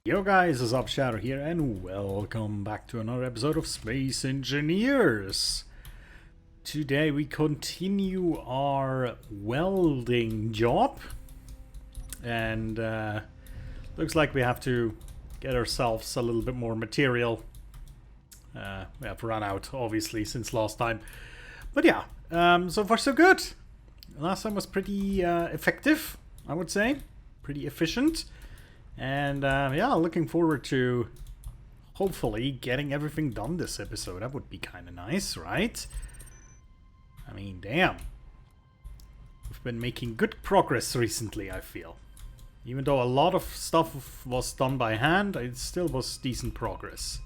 Yo guys, it's Up Shadow here, and welcome back to another episode of Space Engineers. Today we continue our welding job, and looks like we have to get ourselves a little bit more material. We have run out, obviously, since last time. But yeah, so far so good. Last time was pretty effective, I would say. Pretty efficient. And yeah, looking forward to hopefully getting everything done this episode. That would be kind of nice, right? I mean, damn. We've been making good progress recently, I feel. Even though a lot of stuff was done by hand, it still was decent progress.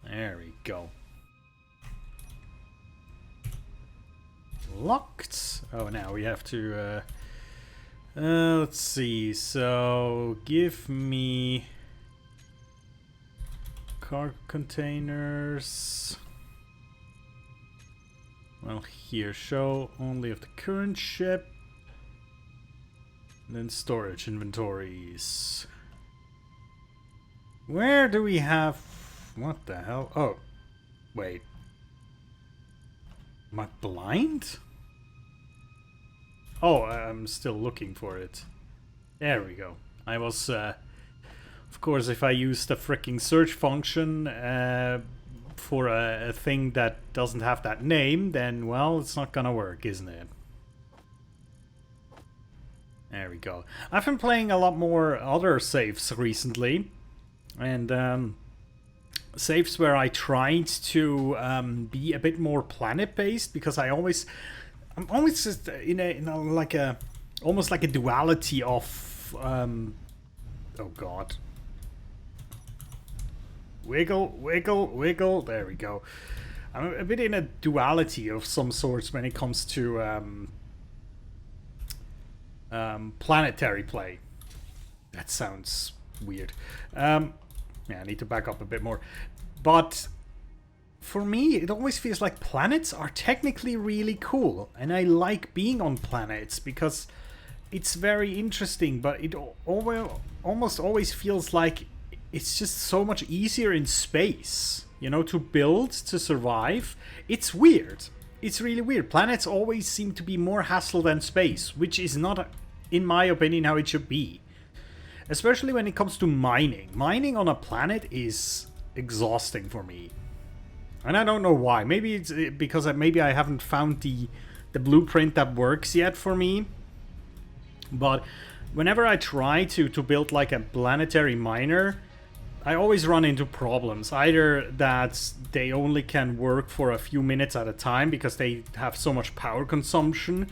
There we go. Locked. Oh, now we have to... let's see, so give me cargo containers. Well, here, show only of the current ship. And then storage inventories. Where do we have... What the hell? Oh, wait. Am I blind? Oh, I'm still looking for it. There we go. I was, of course, if I use the freaking search function for a thing that doesn't have that name, then, well, it's not gonna work, isn't it? There we go. I've been playing a lot more other saves recently, and saves where I tried to be a bit more planet-based, because I'm always just in a like a almost like a duality of oh god, wiggle, there we go. I'm a bit in a duality of some sorts when it comes to planetary play. That sounds weird. Yeah, I need to back up a bit more, but for me, it always feels like planets are technically really cool, and I like being on planets because it's very interesting, but it almost always feels like it's just so much easier in space, you know, to build, to survive. It's weird. It's really weird. Planets always seem to be more hassle than space, which is not, in my opinion, how it should be. Especially when it comes to mining. Mining on a planet is exhausting for me. And I don't know why. Maybe it's because maybe I haven't found the blueprint that works yet for me. But whenever I try to build like a planetary miner, I always run into problems. Either that they only can work for a few minutes at a time because they have so much power consumption,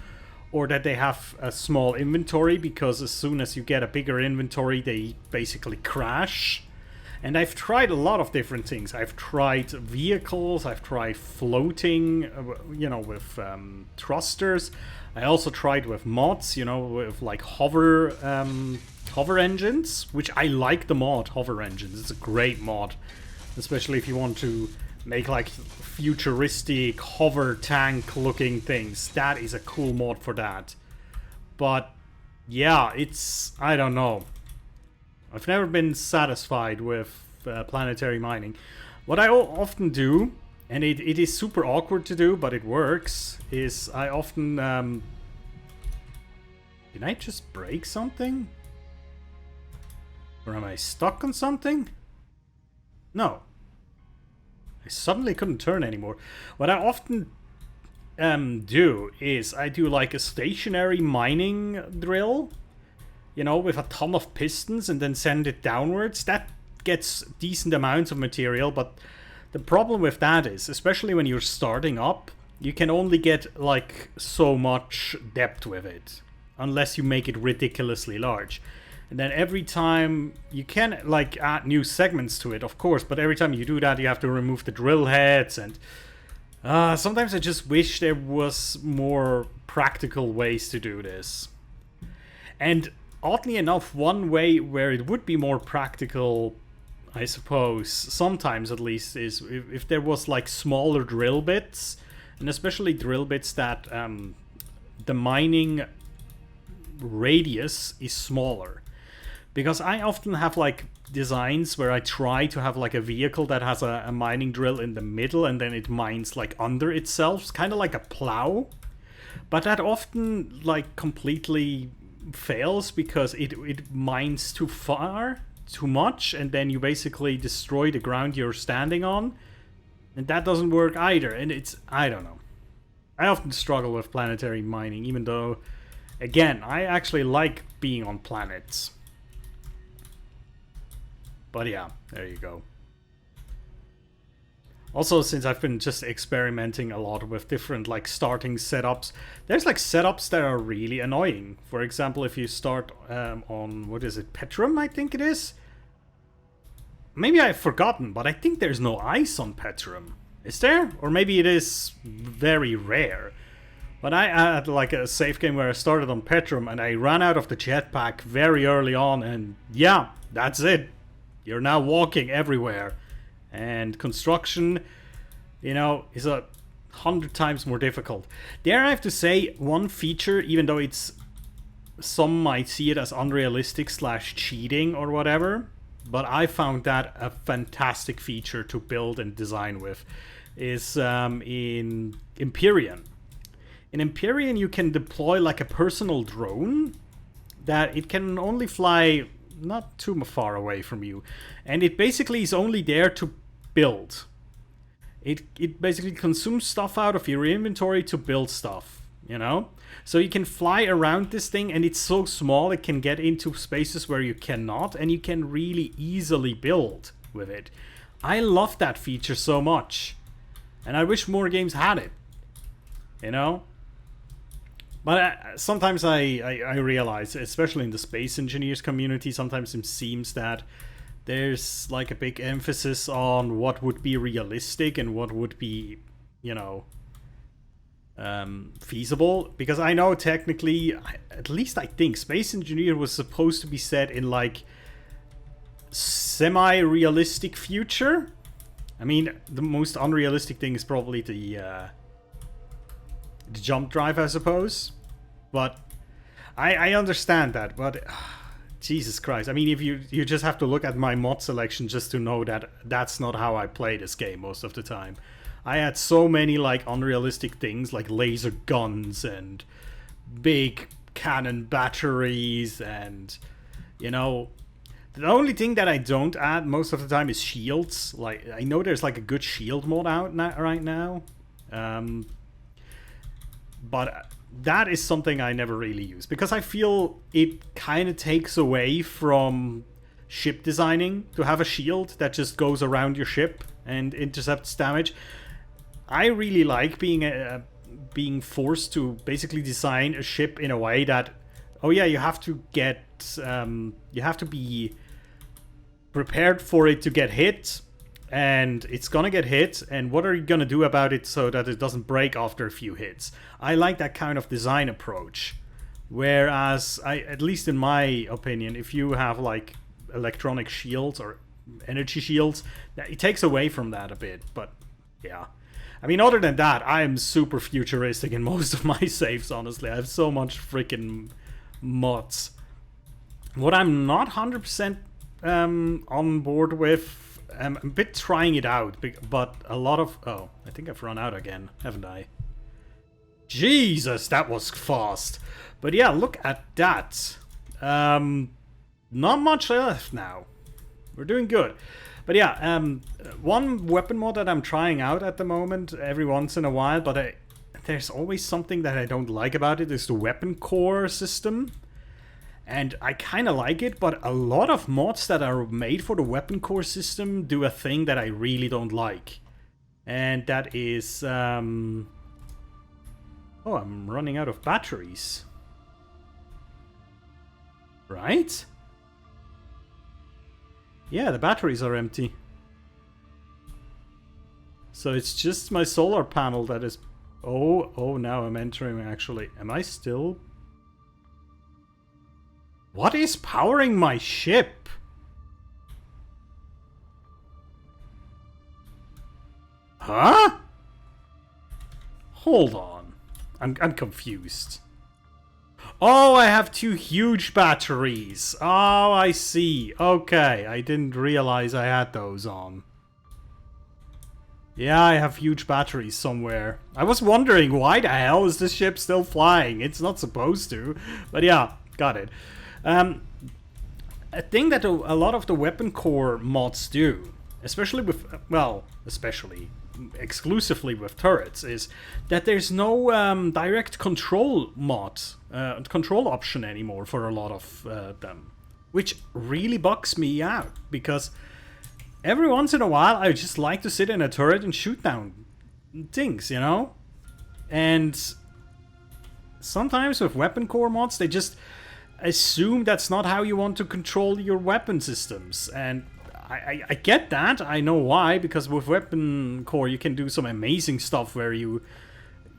or that they have a small inventory because as soon as you get a bigger inventory, they basically crash. And I've tried a lot of different things. I've tried vehicles, I've tried floating, you know, with thrusters. I also tried with mods, you know, with like hover engines, which I like the mod, hover engines. It's a great mod, especially if you want to make like futuristic hover tank looking things. That is a cool mod for that. But yeah, it's, I don't know. I've never been satisfied with planetary mining. What I often do, and it is super awkward to do, but it works, is I often... Did I just break something? Or am I stuck on something? No. I suddenly couldn't turn anymore. What I often do is I do like a stationary mining drill, you know, with a ton of pistons, and then send it downwards. That gets decent amounts of material, but the problem with that is, especially when you're starting up, you can only get like so much depth with it, unless you make it ridiculously large. And then every time you can like add new segments to it, of course, but every time you do that, you have to remove the drill heads, and sometimes I just wish there was more practical ways to do this. And oddly enough, one way where it would be more practical, I suppose, sometimes at least, is if there was like smaller drill bits, and especially drill bits that the mining radius is smaller. Because I often have like designs where I try to have like a vehicle that has a mining drill in the middle and then it mines like under itself, kind of like a plow. But that often like completely fails because it mines too far, too much, and then you basically destroy the ground you're standing on. And that doesn't work either. And I don't know. I often struggle with planetary mining, even though, again, I actually like being on planets. But yeah, there you go. Also, since I've been just experimenting a lot with different like starting setups, there's like setups that are really annoying. For example, if you start on, what is it, Petrum, I think it is? Maybe I've forgotten, but I think there's no ice on Petrum. Is there? Or maybe it is very rare. But I had like a save game where I started on Petrum and I ran out of the jetpack very early on, and yeah, that's it. You're now walking everywhere. And construction, you know, is 100 times more difficult. There I have to say, one feature, even though some might see it as unrealistic / cheating or whatever, but I found that a fantastic feature to build and design with, is in Empyrean. In Empyrean you can deploy like a personal drone that it can only fly not too far away from you, and it basically is only there to build. It basically consumes stuff out of your inventory to build stuff, you know? So you can fly around this thing, and it's so small it can get into spaces where you cannot, and you can really easily build with it. I love that feature so much, and I wish more games had it, you know? But sometimes I realize, especially in the space engineers community, sometimes it seems that there's like a big emphasis on what would be realistic and what would be, you know, feasible. Because I know technically, at least I think, space engineer was supposed to be set in like semi-realistic future. I mean, the most unrealistic thing is probably the jump drive, I suppose. But I understand that, but Jesus Christ. I mean, if you just have to look at my mod selection just to know that that's not how I play this game most of the time. I had so many like unrealistic things like laser guns and big cannon batteries, and you know, the only thing that I don't add most of the time is shields. Like, I know there's like a good shield mod out right now. But that is something I never really use, because I feel it kind of takes away from ship designing to have a shield that just goes around your ship and intercepts damage. I really like being forced to basically design a ship in a way that, oh yeah, you have to be prepared for it to get hit, and it's gonna get hit, and what are you gonna do about it so that it doesn't break after a few hits? I like that kind of design approach. Whereas, at least in my opinion, if you have like electronic shields or energy shields, it takes away from that a bit. But yeah, I mean, other than that, I am super futuristic in most of my saves, honestly. I have so much freaking mods. What I'm not 100% on board with, I'm a bit trying it out, but a lot of... Oh, I think I've run out again, haven't I? Jesus, that was fast. But yeah, look at that. Not much left now. We're doing good. But yeah, one weapon mod that I'm trying out at the moment every once in a while, but there's always something that I don't like about it, is the weapon core system. And I kind of like it, but a lot of mods that are made for the weapon core system do a thing that I really don't like. And that is... Oh, I'm running out of batteries. Right? Yeah, the batteries are empty. So it's just my solar panel that is... Oh, now I'm entering actually. Am I still... What is powering my ship? Huh? Hold on. I'm confused. Oh, I have 2 huge batteries. Oh, I see. Okay, I didn't realize I had those on. Yeah, I have huge batteries somewhere. I was wondering, why the hell is this ship still flying? It's not supposed to. But yeah, got it. A thing that a lot of the weapon core mods do, especially with, well, exclusively with turrets, is that there's no direct control control option anymore for a lot of them, which really bugs me out, because every once in a while I just like to sit in a turret and shoot down things, you know? And sometimes with weapon core mods, they just assume that's not how you want to control your weapon systems, and I get that. I know why, because with weapon core you can do some amazing stuff where you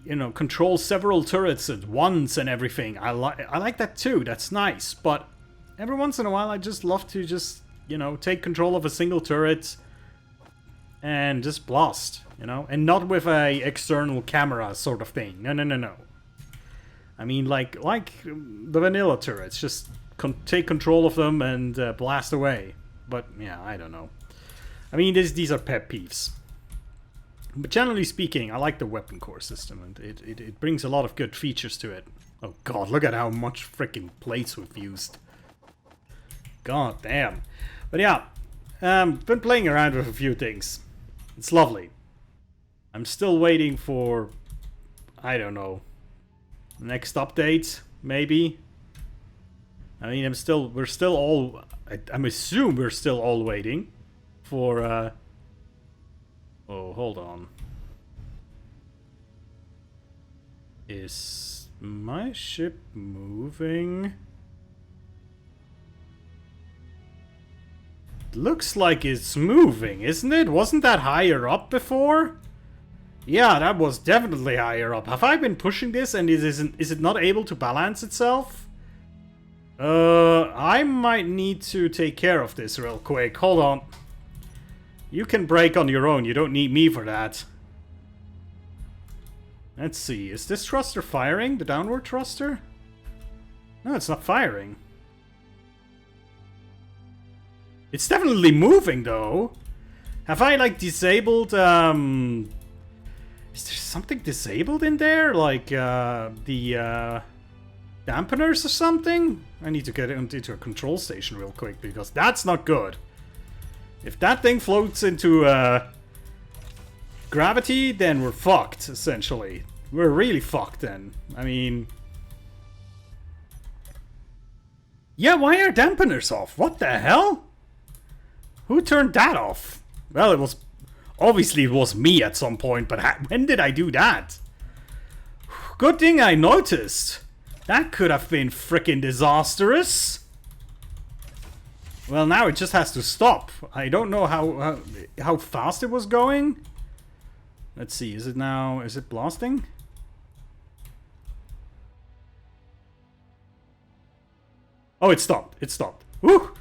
know, control several turrets at once and everything. I like that too. That's nice. But every once in a while I just love to just, you know, take control of a single turret and just blast, you know, and not with a external camera sort of thing. No. I mean, like the vanilla turrets, just take control of them and blast away. But yeah, I don't know. I mean, these are pet peeves. But generally speaking, I like the weapon core system, and it brings a lot of good features to it. Oh god, look at how much freaking plates we've used. God damn. But yeah, been playing around with a few things. It's lovely. I'm still waiting for, I don't know, next update, maybe. I mean, I'm assume we're still all waiting for, oh, hold on. Is my ship moving? Looks like it's moving, isn't it? Wasn't that higher up before? Yeah, that was definitely higher up. Have I been pushing this and is it not able to balance itself? I might need to take care of this real quick. Hold on. You can brake on your own. You don't need me for that. Let's see. Is this thruster firing? The downward thruster? No, it's not firing. It's definitely moving, though. Have I, like, disabled, Is there something disabled in there? Like, the dampeners or something? I need to get into a control station real quick, because that's not good. If that thing floats into, gravity, then we're fucked, essentially. We're really fucked, then. I mean... Yeah, why are dampeners off? What the hell? Who turned that off? Well, it was... Obviously, it was me at some point, but when did I do that? Good thing I noticed. That could have been frickin' disastrous. Well, now it just has to stop. I don't know how fast it was going. Let's see, is it blasting? Oh, it stopped. It stopped. Woo!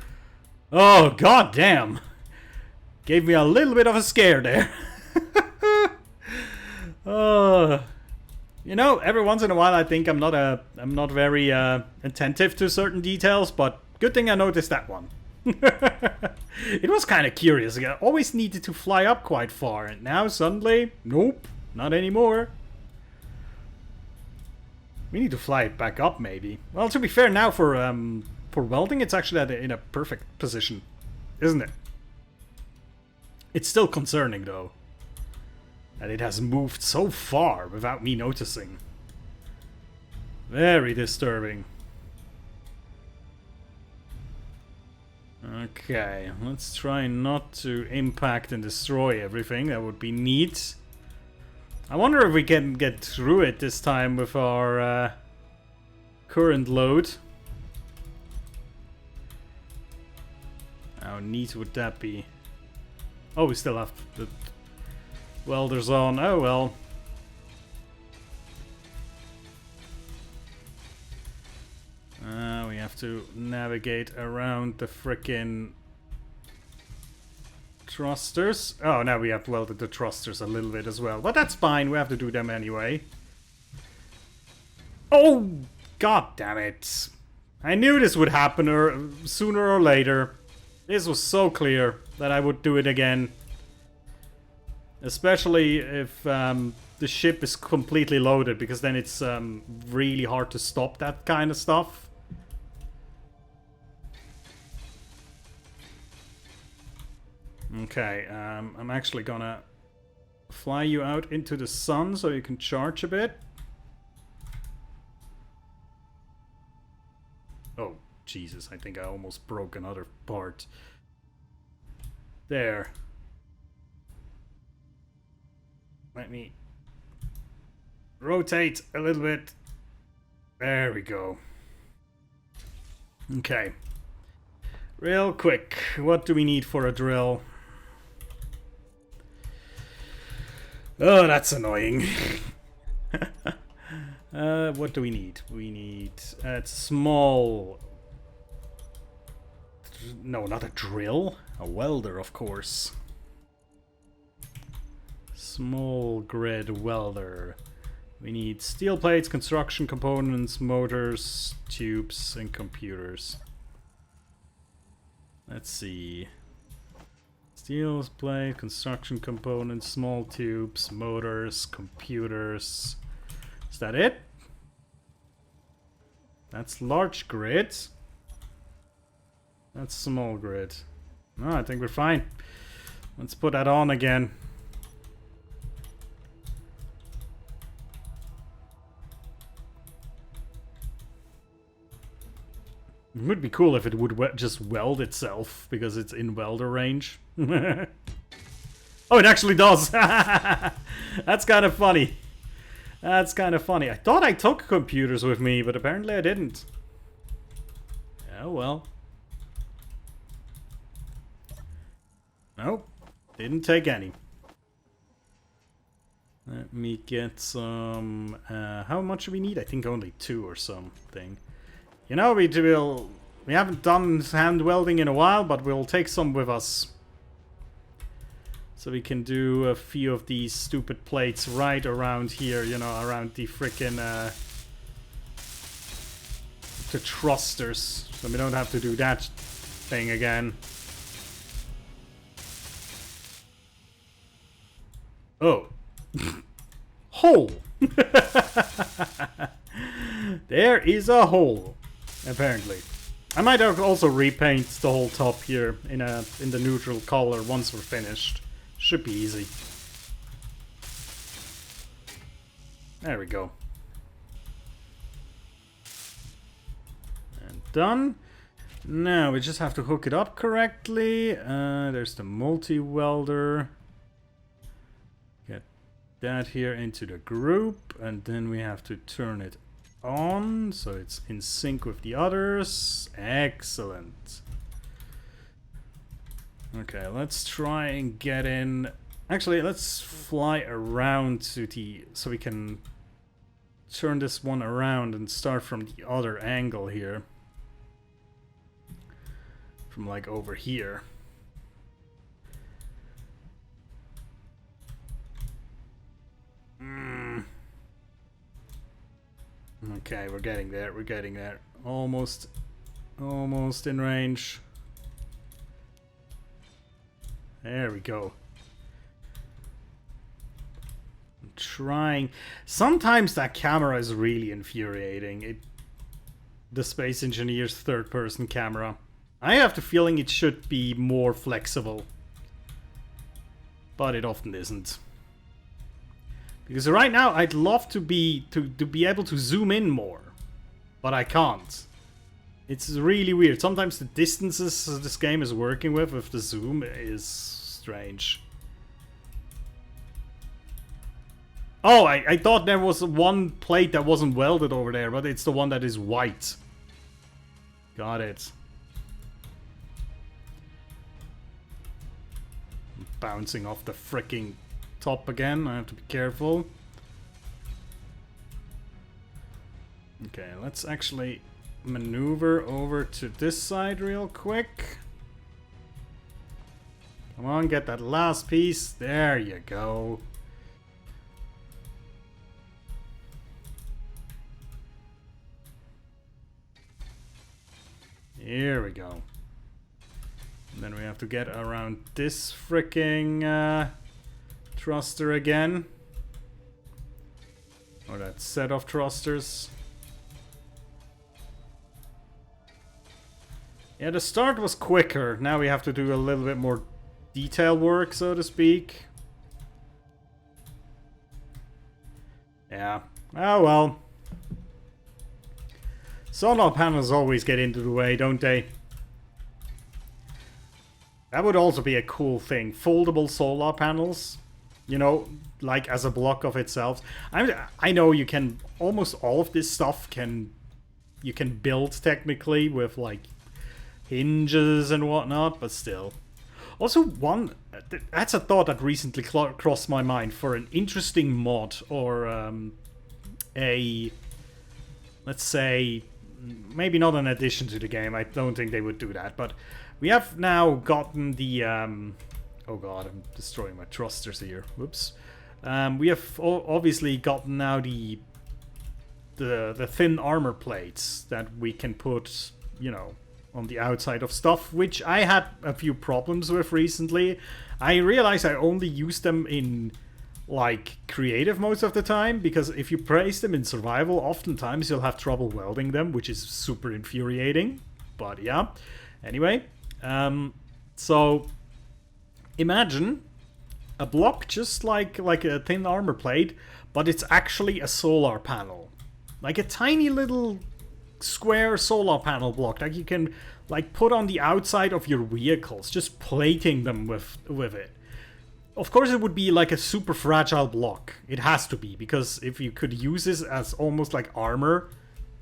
Oh, god damn. Gave me a little bit of a scare there. You know, every once in a while I think I'm not very attentive to certain details, but good thing I noticed that one. It was kind of curious. I always needed to fly up quite far, and now suddenly, nope, not anymore. We need to fly it back up, maybe. Well, to be fair, now for welding, it's actually in a perfect position, isn't it? It's still concerning, though, that it has moved so far without me noticing. Very disturbing. Okay, let's try not to impact and destroy everything. That would be neat. I wonder if we can get through it this time with our current load. How neat would that be? Oh, we still have the welders on. Oh well. We have to navigate around the frickin' thrusters. Oh, now we have welded the thrusters a little bit as well. But that's fine, we have to do them anyway. Oh, God damn it. I knew this would happen sooner or later. This was so clear that I would do it again. Especially if the ship is completely loaded, because then it's really hard to stop that kind of stuff. Okay, I'm actually gonna fly you out into the sun so you can charge a bit. Oh, Jesus, I think I almost broke another part. There. Let me rotate a little bit. There we go. Okay. Real quick, what do we need for a drill? Oh, that's annoying. What do we need? We need a small... No, not a drill. A welder, of course. Small grid welder. We need steel plates, construction components, motors, tubes, and computers. Let's see. Steel plate, construction components, small tubes, motors, computers. Is that it? That's large grid. That's small grid. No, I think we're fine. Let's put that on again. It would be cool if it would just weld itself, because it's in welder range. Oh, it actually does! That's kind of funny. That's kind of funny. I thought I took computers with me, but apparently I didn't. Oh well. Nope. Didn't take any. Let me get some... how much do we need? I think only 2 or something. You know, we haven't done hand welding in a while, but we'll take some with us. So we can do a few of these stupid plates right around here, you know, around the frickin' the thrusters. So we don't have to do that thing again. Oh. Hole! There is a hole. Apparently. I might also repaint the whole top here in the neutral color once we're finished. Should be easy. There we go. And done. Now we just have to hook it up correctly. There's the multi-welder. Get that here into the group, and then we have to turn it on so it's in sync with the others. Excellent. Okay, let's try and get in. Actually, let's fly around to the... so we can turn this one around and start from the other angle here. From like over here. Okay, we're getting there, we're getting there. Almost in range. There we go. I'm trying. Sometimes that camera is really infuriating. The Space Engineer's third-person camera. I have the feeling it should be more flexible. But it often isn't. Because right now I'd love to be able to zoom in more, but I can't. It's really weird. Sometimes the distances this game is working with the zoom is strange. Oh, I thought there was one plate that wasn't welded over there, but it's the one that is white. Got it. I'm bouncing off the fricking top again. I have to be careful. Okay, let's actually maneuver over to this side real quick. Come on, get that last piece. There you go. Here we go. And then we have to get around this freaking thruster again. Or that set of thrusters. Yeah, the start was quicker. Now we have to do a little bit more detail work, so to speak. Yeah. Oh well. Solar panels always get into the way, don't they? That would also be a cool thing. Foldable solar panels. You know, like as a block of itself. I know you can... Almost all of this stuff you can build technically with like hinges and whatnot, but still. Also, that's a thought that recently crossed my mind for an interesting mod or let's say, maybe not an addition to the game. I don't think they would do that, but we have now gotten the oh god, I'm destroying my thrusters here. Whoops. We have obviously gotten now the thin armor plates that we can put, you know, on the outside of stuff, which I had a few problems with recently. I realized I only use them in like creative most of the time, because if you place them in survival, oftentimes you'll have trouble welding them, which is super infuriating. But yeah, anyway, so imagine a block just like a thin armor plate, but it's actually a solar panel, like a tiny little square solar panel block that you can like put on the outside of your vehicles, just plating them with it. Of course it would be like a super fragile block. It has to be, because if you could use this as almost like armor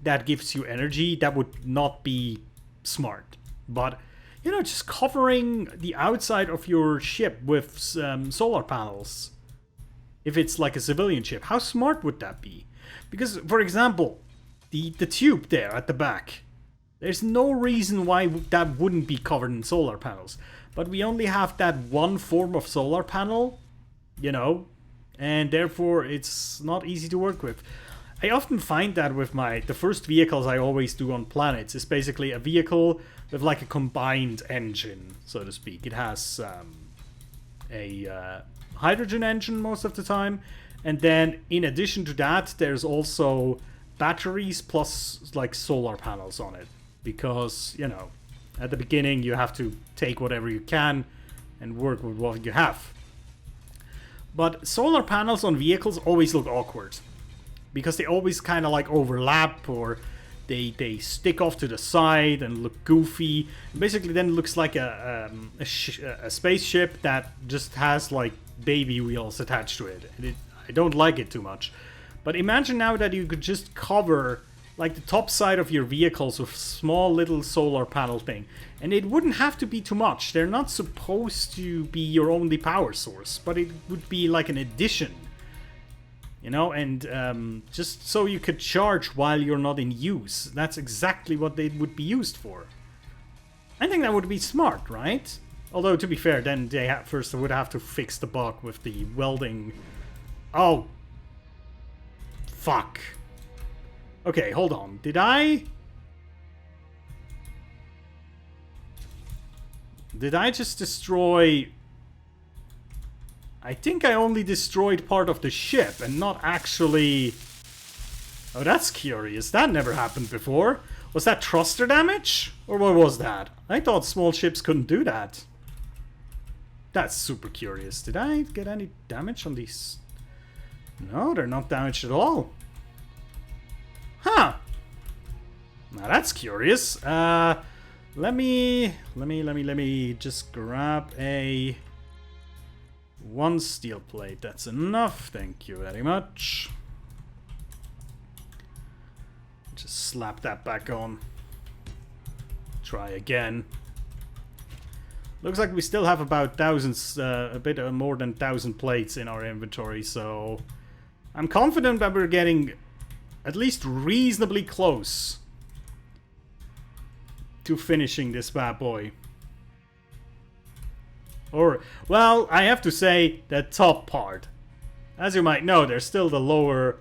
that gives you energy, that would not be smart. But you know, just covering the outside of your ship with solar panels, if it's like a civilian ship, how smart would that be? Because, for example, the tube there at the back, there's no reason why that wouldn't be covered in solar panels. But we only have that one form of solar panel, you know, and therefore it's not easy to work with. I often find that with the first vehicles I always do on planets is basically a vehicle with like a combined engine, so to speak. It has a hydrogen engine most of the time, and then in addition to that, there's also batteries plus like solar panels on it, because, you know, at the beginning you have to take whatever you can and work with what you have. But solar panels on vehicles always look awkward, because they always kind of like overlap, or they stick off to the side and look goofy. Basically then it looks like a spaceship that just has like baby wheels attached to it, and I don't like it too much. But imagine now that you could just cover like the top side of your vehicles with small little solar panel thing, and it wouldn't have to be too much. They're not supposed to be your only power source, but it would be like an addition, you know, and just so you could charge while you're not in use. That's exactly what they would be used for. I think that would be smart, right? Although, to be fair, then they first would have to fix the bug with the welding. Oh, fuck. Okay, hold on. Did I just destroy... I think I only destroyed part of the ship and not actually... Oh, that's curious. That never happened before. Was that thruster damage? Or what was that? I thought small ships couldn't do that. That's super curious. Did I get any damage on these? No, they're not damaged at all. Huh. Now that's curious. Let me just grab one steel plate. That's enough. Thank you very much. Just slap that back on. Try again. Looks like we still have about thousands, a bit more than 1,000 plates in our inventory, so I'm confident that we're getting at least reasonably close to finishing this bad boy. Or, well, I have to say the top part. As you might know, there's still the lower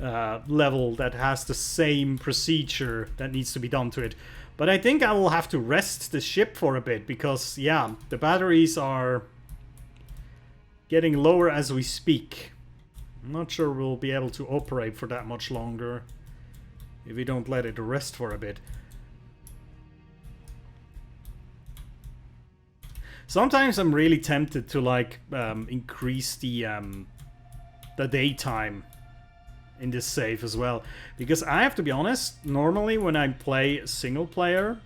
level that has the same procedure that needs to be done to it. But I think I will have to rest the ship for a bit because, yeah, the batteries are getting lower as we speak. I'm not sure we'll be able to operate for that much longer if we don't let it rest for a bit. Sometimes I'm really tempted to like increase the daytime in this save as well, because I have to be honest, normally when I play single player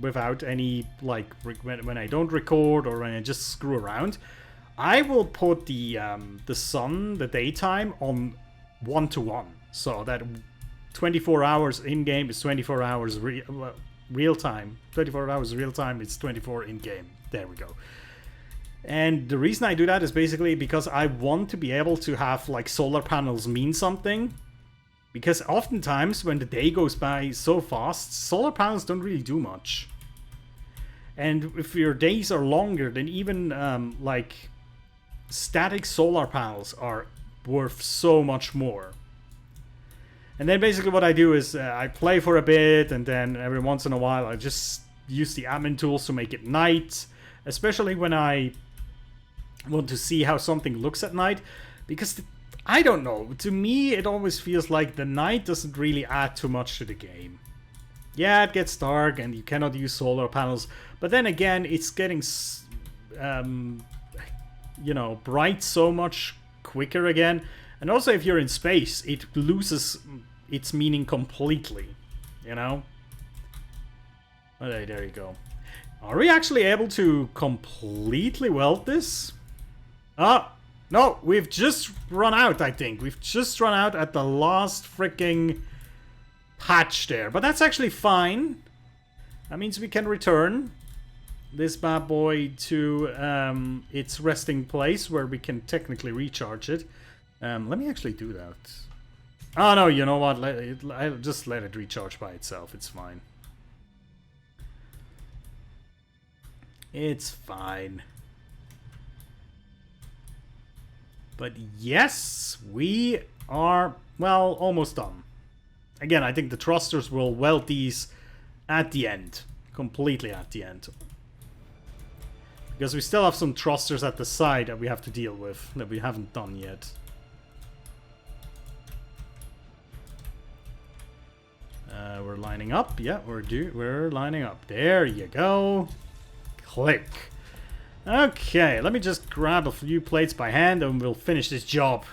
without any like when I don't record or when I just screw around, I will put the daytime on 1-to-1, so that 24 hours in game is 24 hours real time. 24 hours real time is 24 in game. There we go. And the reason I do that is basically because I want to be able to have like solar panels mean something. Because oftentimes when the day goes by so fast, solar panels don't really do much. And if your days are longer, then even like static solar panels are worth so much more. And then basically what I do is I play for a bit, and then every once in a while I just use the admin tools to make it night. Especially when I want to see how something looks at night. Because, I don't know, to me it always feels like the night doesn't really add too much to the game. Yeah, it gets dark and you cannot use solar panels. But then again, it's getting, you know, bright so much quicker again. And also if you're in space, it loses its meaning completely, you know? Okay, there you go. Are we actually able to completely weld this? Ah, no, we've just run out, I think. We've just run out at the last freaking patch there. But that's actually fine. That means we can return this bad boy to its resting place where we can technically recharge it. Let me actually do that. Oh no, you know what? I'll just let it recharge by itself. It's fine. It's fine. But yes, we are, well, almost done. Again, I think the thrusters will weld these at the end. Completely at the end. Because we still have some thrusters at the side that we have to deal with, that we haven't done yet. We're lining up. Yeah, we're lining up. There you go. Click. Okay, let me just grab a few plates by hand and we'll finish this job.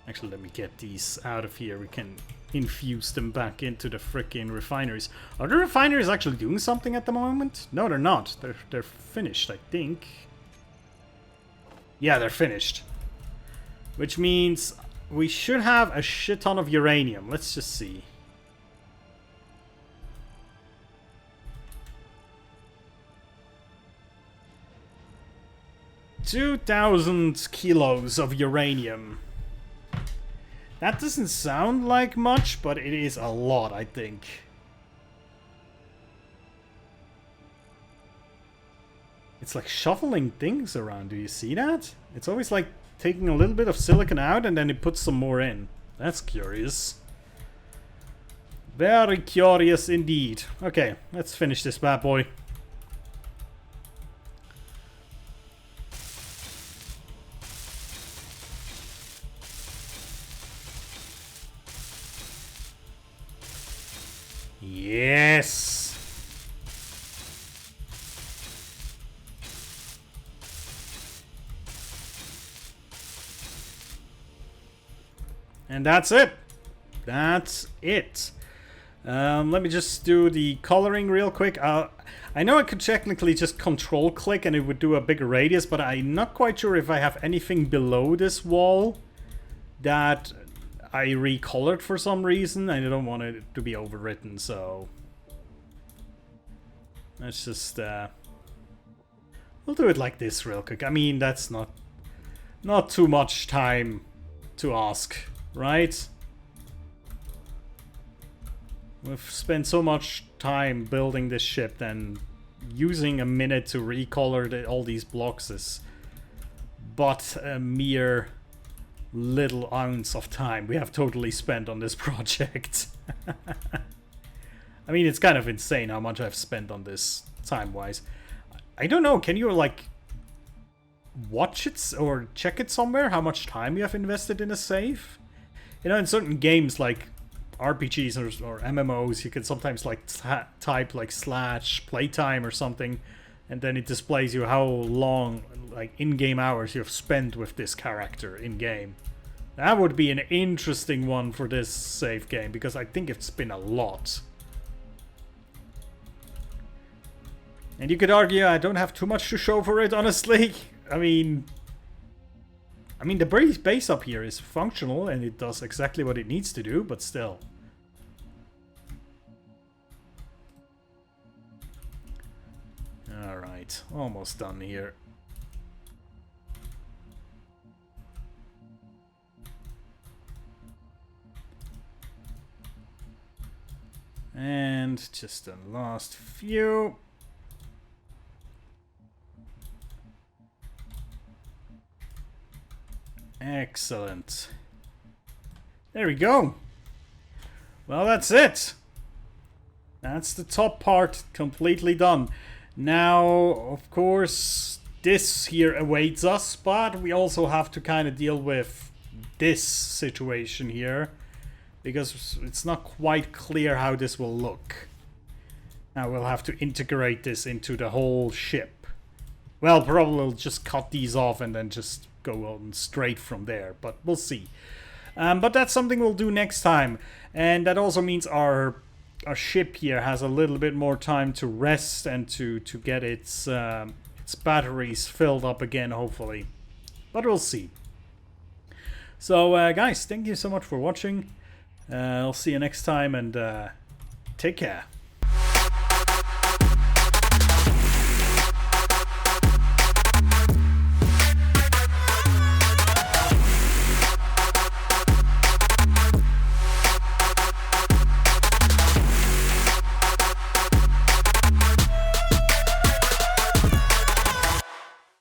Actually, let me get these out of here. We can infuse them back into the frickin' refineries. Are the refineries actually doing something at the moment? No, they're not. They're finished, I think. Yeah, they're finished. Which means we should have a shit ton of uranium. Let's just see. $2,000 kilos of uranium. That doesn't sound like much, but it is a lot, I think. It's like shuffling things around. Do you see that? It's always like taking a little bit of silicon out and then it puts some more in. That's curious. Very curious indeed. Okay, let's finish this bad boy. Yes! And that's it. That's it. Let me just do the coloring real quick. I know I could technically just control click and it would do a bigger radius, but I'm not quite sure if I have anything below this wall that I recolored for some reason. I don't want it to be overwritten, so let's just we'll do it like this real quick. I mean, that's not too much time to ask, right? We've spent so much time building this ship, then using a minute to recolor all these blocks is but a mere little ounce of time we have totally spent on this project. I mean, it's kind of insane how much I've spent on this time-wise. I don't know, can you, like, watch it or check it somewhere? How much time you have invested in a save? You know, in certain games, like RPGs or MMOs, you can sometimes, like, type, like, /playtime or something, and then it displays you how long, like, in-game hours you have spent with this character in-game. That would be an interesting one for this save game, because I think it's been a lot. And you could argue I don't have too much to show for it, honestly. I mean, the base up here is functional and it does exactly what it needs to do, but still. Alright, almost done here. And just the last few. Excellent. There we go. Well, that's it. That's the top part completely done. Now, of course, this here awaits us, but we also have to kind of deal with this situation here, because it's not quite clear how this will look. Now we'll have to integrate this into the whole ship. Well, probably we'll just cut these off and then just go on straight from there, but we'll see. But that's something we'll do next time, and that also means our ship here has a little bit more time to rest and to get its batteries filled up again, hopefully. But we'll see. So guys, thank you so much for watching. I'll see you next time, and take care.